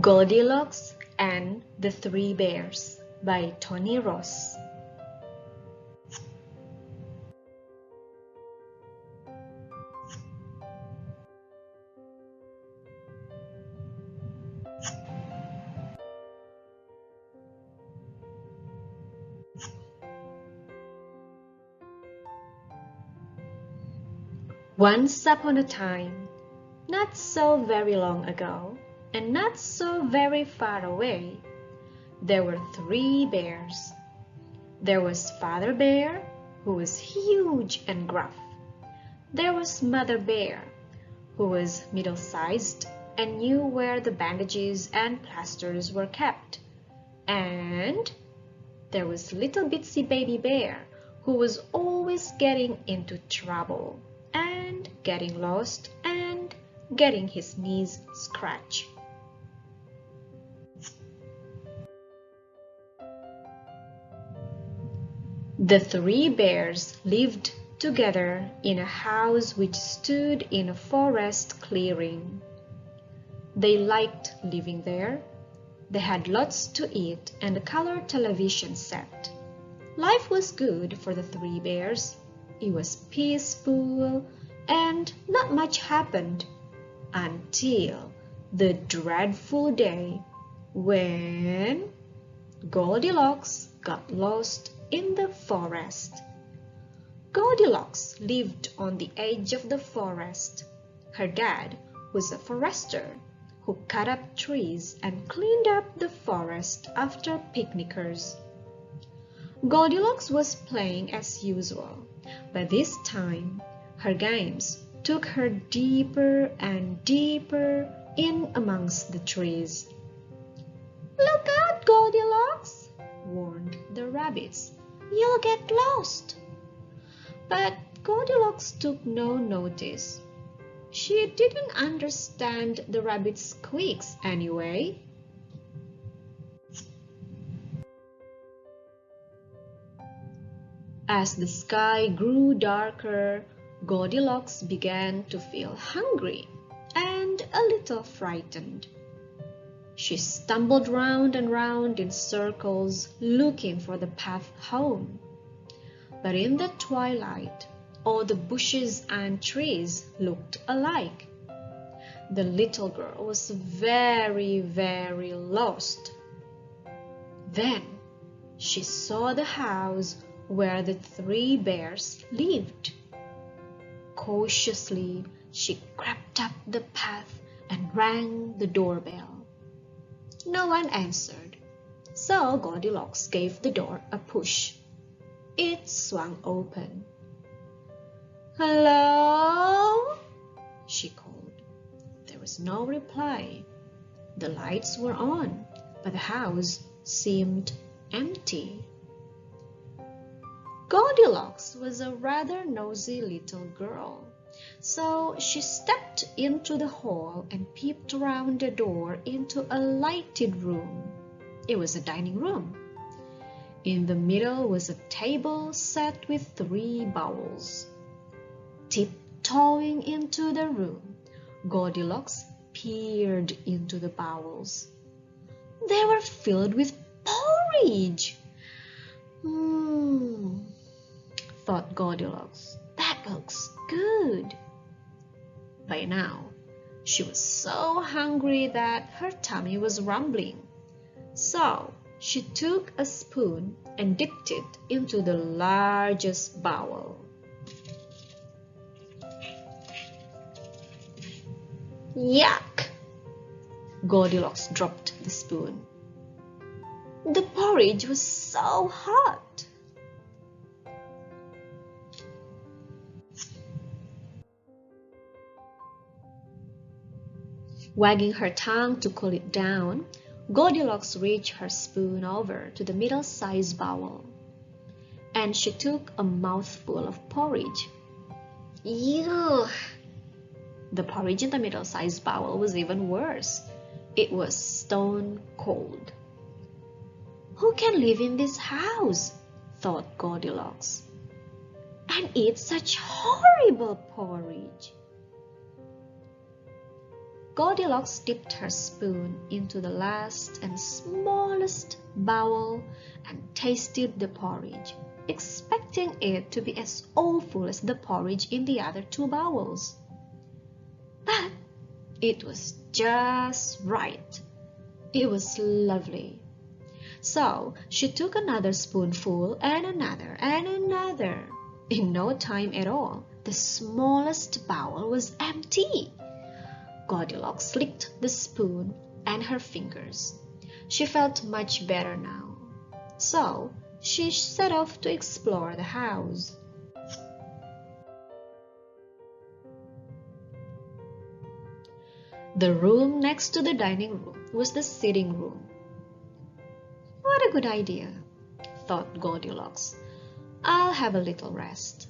Goldilocks and the Three Bears by Tony Ross. Once upon a time, not so very long ago, and not so very far away, there were three bears. There was Father Bear, who was huge and gruff. There was Mother Bear, who was middle-sized and knew where the bandages and plasters were kept. And there was little bitsy baby bear, who was always getting into trouble and getting lost and getting his knees scratched. The three bears lived together in a house which stood in a forest clearing. They liked living there. They had lots to eat and a color television set. Life was good for the three bears. It was peaceful and not much happened until the dreadful day when Goldilocks got lost in the forest. Goldilocks lived on the edge of the forest. Her dad was a forester who cut up trees and cleaned up the forest after picnickers. Goldilocks was playing as usual, but this time her games took her deeper and deeper in amongst the trees. "Look out, Goldilocks!" warned the rabbits. "You'll get lost." But Goldilocks took no notice. She didn't understand the rabbit's squeaks anyway. As the sky grew darker, Goldilocks began to feel hungry and a little frightened. She stumbled round and round in circles looking for the path home. But in the twilight, all the bushes and trees looked alike. The little girl was very, very lost. Then she saw the house where the three bears lived. Cautiously, she crept up the path and rang the doorbell. No one answered, so Goldilocks gave the door a push. It swung open. "Hello?" she called. There was no reply. The lights were on, but the house seemed empty. Goldilocks was a rather nosy little girl, so she stepped into the hall and peeped around the door into a lighted room. It was a dining room. In the middle was a table set with three bowls. Tiptoeing into the room, Goldilocks peered into the bowls. They were filled with porridge. Thought Goldilocks, that looks good. By now, she was so hungry that her tummy was rumbling. So she took a spoon and dipped it into the largest bowl. Yuck! Goldilocks dropped the spoon. The porridge was so hot. Wagging her tongue to cool it down, Goldilocks reached her spoon over to the middle-sized bowl, and she took a mouthful of porridge. Ew! The porridge in the middle-sized bowl was even worse. It was stone cold. Who can live in this house? Thought Goldilocks, and eat such horrible porridge. Goldilocks dipped her spoon into the last and smallest bowl and tasted the porridge, expecting it to be as awful as the porridge in the other two bowls. But it was just right. It was lovely. So she took another spoonful and another and another. In no time at all, the smallest bowl was empty. Goldilocks licked the spoon and her fingers. She felt much better now. So she set off to explore the house. The room next to the dining room was the sitting room. What a good idea, thought Goldilocks. I'll have a little rest.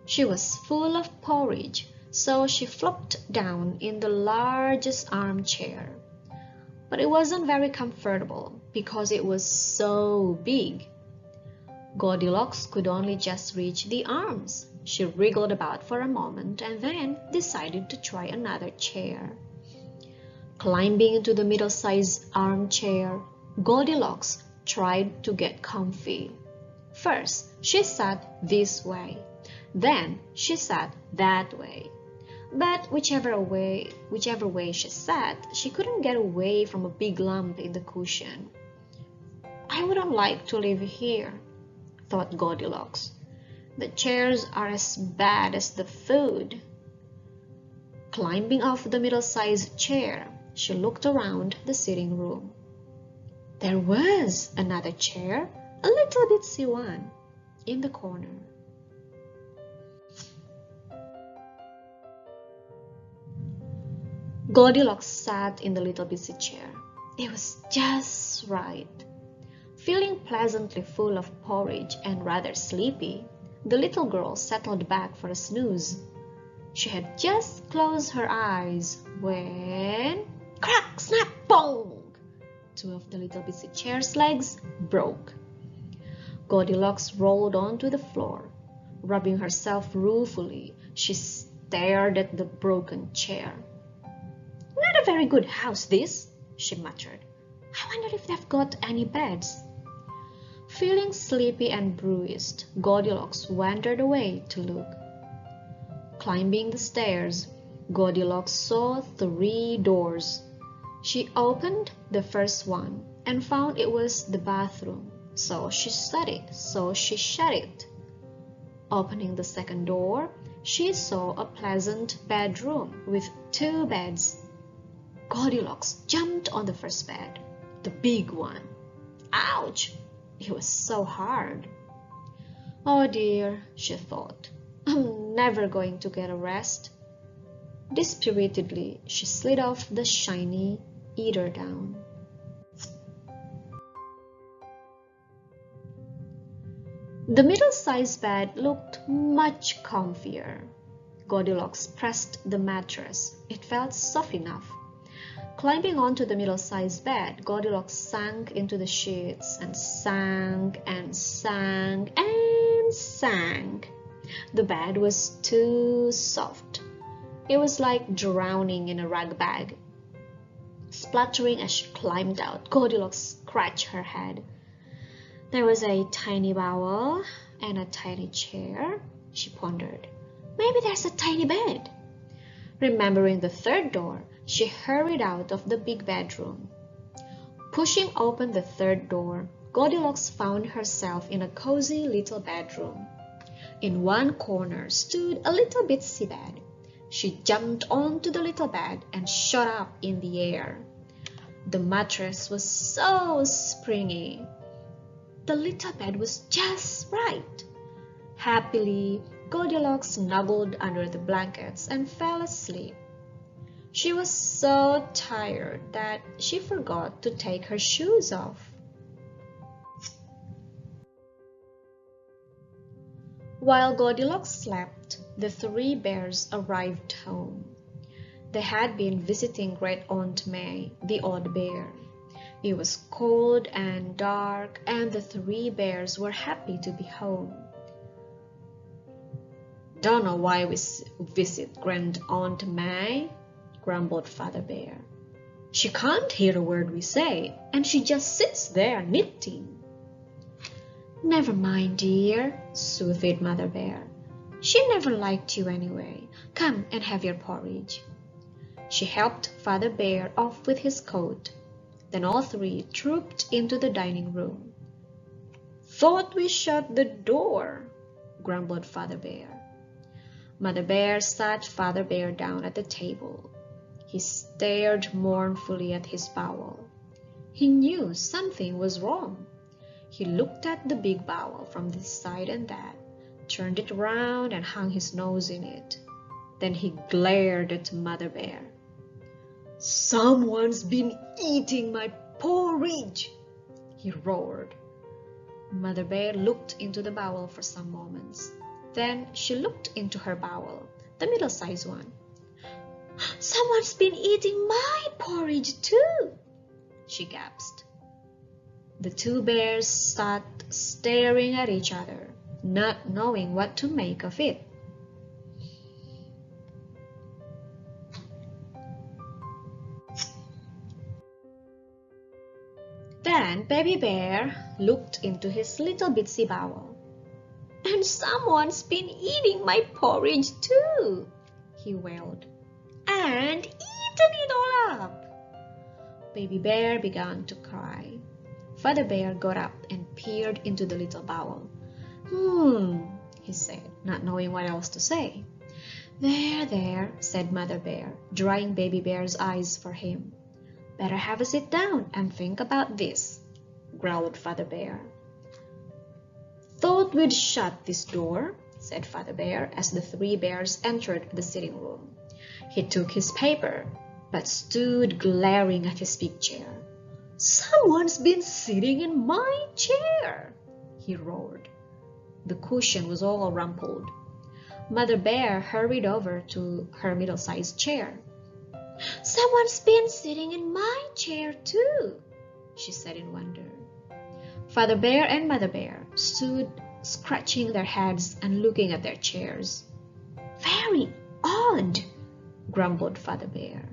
She was full of porridge, so she flopped down in the largest armchair. But it wasn't very comfortable because it was so big. Goldilocks could only just reach the arms. She wriggled about for a moment and then decided to try another chair. Climbing into the middle-sized armchair, Goldilocks tried to get comfy. First, she sat this way. Then she sat that way. But whichever way she sat, she couldn't get away from a big lump in the cushion. I wouldn't like to live here, thought Goldilocks. The chairs are as bad as the food. Climbing off the middle-sized chair, she looked around the sitting room. There was another chair, a little bitsy one, in the corner. Goldilocks sat in the little bitsy chair. It was just right. Feeling pleasantly full of porridge and rather sleepy, the little girl settled back for a snooze. She had just closed her eyes when... crack, snap, bong! Two of the little bitsy chair's legs broke. Goldilocks rolled onto the floor. Rubbing herself ruefully, she stared at the broken chair. Not a very good house, this, she muttered. I wonder if they've got any beds. Feeling sleepy and bruised, Goldilocks wandered away to look. Climbing the stairs, Goldilocks saw 3 doors. She opened the first one and found it was the bathroom, so she shut it. Opening the second door, she saw a pleasant bedroom with 2 beds. Goldilocks jumped on the first bed, the big one. Ouch! It was so hard. Oh dear, she thought. I'm never going to get a rest. Dispiritedly, she slid off the shiny eider-down. The middle-sized bed looked much comfier. Goldilocks pressed the mattress. It felt soft enough. Climbing onto the middle-sized bed, Goldilocks sank into the sheets and sank and sank and sank. The bed was too soft. It was like drowning in a rag bag. Spluttering as she climbed out, Goldilocks scratched her head. There was a tiny bowl and a tiny chair, she pondered. Maybe there's a tiny bed. Remembering the third door, she hurried out of the big bedroom. Pushing open the third door, Goldilocks found herself in a cozy little bedroom. In one corner stood a little bitsy bed. She jumped onto the little bed and shot up in the air. The mattress was so springy. The little bed was just right. Happily, Goldilocks snuggled under the blankets and fell asleep. She was so tired that she forgot to take her shoes off. While Goldilocks slept, the 3 bears arrived home. They had been visiting Great Aunt May, the odd bear. It was cold and dark, and the 3 bears were happy to be home. Don't know why we visit Grand Aunt May, grumbled Father Bear. "She can't hear a word we say, and she just sits there knitting." "Never mind, dear," soothed Mother Bear. "She never liked you anyway. Come and have your porridge." She helped Father Bear off with his coat. Then all three trooped into the dining room. "Thought we shut the door," grumbled Father Bear. Mother Bear sat Father Bear down at the table. He stared mournfully at his bowl. He knew something was wrong. He looked at the big bowl from this side and that, turned it round and hung his nose in it. Then he glared at Mother Bear. "Someone's been eating my porridge," he roared. Mother Bear looked into the bowl for some moments. Then she looked into her bowl, the middle-sized one. "Someone's been eating my porridge too," she gasped. The two bears sat staring at each other, not knowing what to make of it. Then Baby Bear looked into his little bitsy bowl. "And someone's been eating my porridge too," he wailed. "And eaten it all up." Baby Bear began to cry. Father Bear got up and peered into the little bowl. He said, not knowing what else to say. There, said Mother Bear, drying Baby Bear's eyes for him. "Better have a sit down and think about this," growled Father Bear. "Thought we'd shut this door," said Father Bear as the three bears entered the sitting room. He took his paper, but stood glaring at his big chair. "Someone's been sitting in my chair," he roared. The cushion was all rumpled. Mother Bear hurried over to her middle-sized chair. "Someone's been sitting in my chair too," she said in wonder. Father Bear and Mother Bear stood scratching their heads and looking at their chairs. "Very odd," grumbled Father Bear.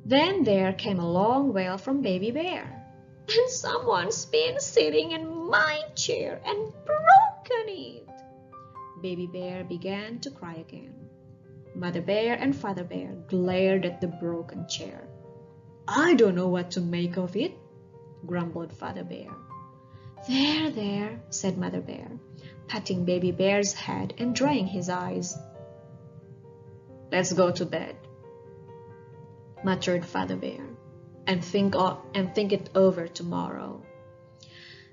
Then there came a long wail from Baby Bear. "And someone's been sitting in my chair and broken it." Baby Bear began to cry again. Mother Bear and Father Bear glared at the broken chair. "I don't know what to make of it," grumbled Father Bear. There, said Mother Bear, patting Baby Bear's head and drying his eyes. "Let's go to bed," muttered Father Bear, and think it over tomorrow.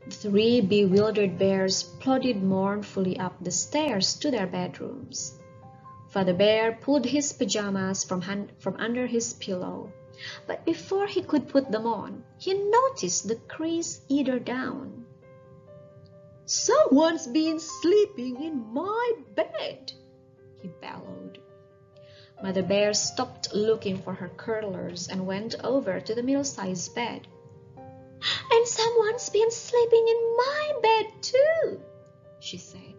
The three bewildered bears plodded mournfully up the stairs to their bedrooms. Father Bear pulled his pajamas from under his pillow, but before he could put them on, he noticed the crease eater down. "Someone's been sleeping in my bed," he bellowed. Mother Bear stopped looking for her curlers and went over to the middle-sized bed. "And someone's been sleeping in my bed too," she said.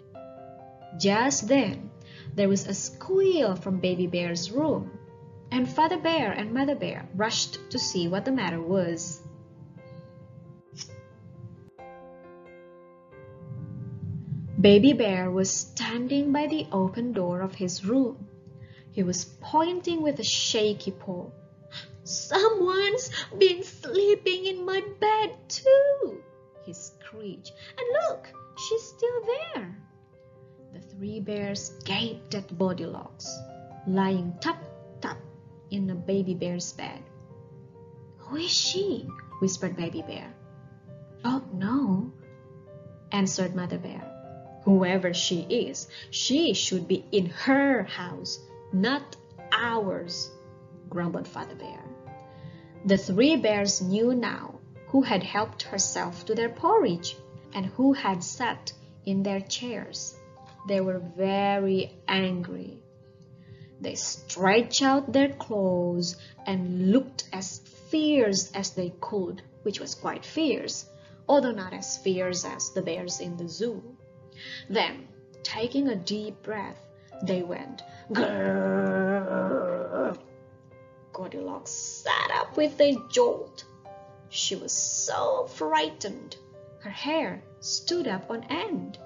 Just then, there was a squeal from Baby Bear's room, and Father Bear and Mother Bear rushed to see what the matter was. Baby Bear was standing by the open door of his room. He was pointing with a shaky paw. "Someone's been sleeping in my bed too," he screeched. "And look, she's still there." The three bears gaped at Goldilocks, lying tap in a Baby Bear's bed. "Who is she?" whispered Baby Bear. "Oh no," answered Mother Bear. "Whoever she is, she should be in her house, not ours," grumbled Father Bear. The three bears knew now who had helped herself to their porridge and who had sat in their chairs. They were very angry. They stretched out their claws and looked as fierce as they could, which was quite fierce, although not as fierce as the bears in the zoo. Then, taking a deep breath, They went, grrr. Goldilocks sat up with a jolt. She was so frightened. Her hair stood up on end.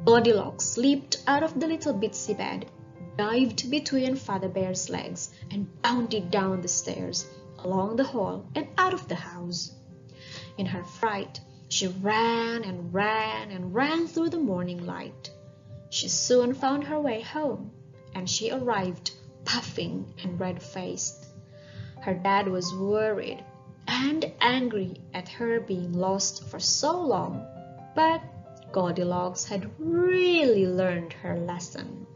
Goldilocks leaped out of the little bitsy bed, dived between Father Bear's legs, and bounded down the stairs, along the hall, and out of the house. In her fright, she ran and ran and ran through the morning light. She soon found her way home, and she arrived puffing and red-faced. Her dad was worried and angry at her being lost for so long, but Goldilocks had really learned her lesson.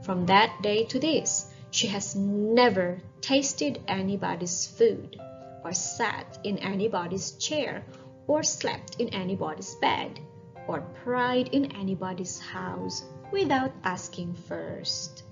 From that day to this, she has never tasted anybody's food, or sat in anybody's chair, or slept in anybody's bed, or pried in anybody's house without asking first.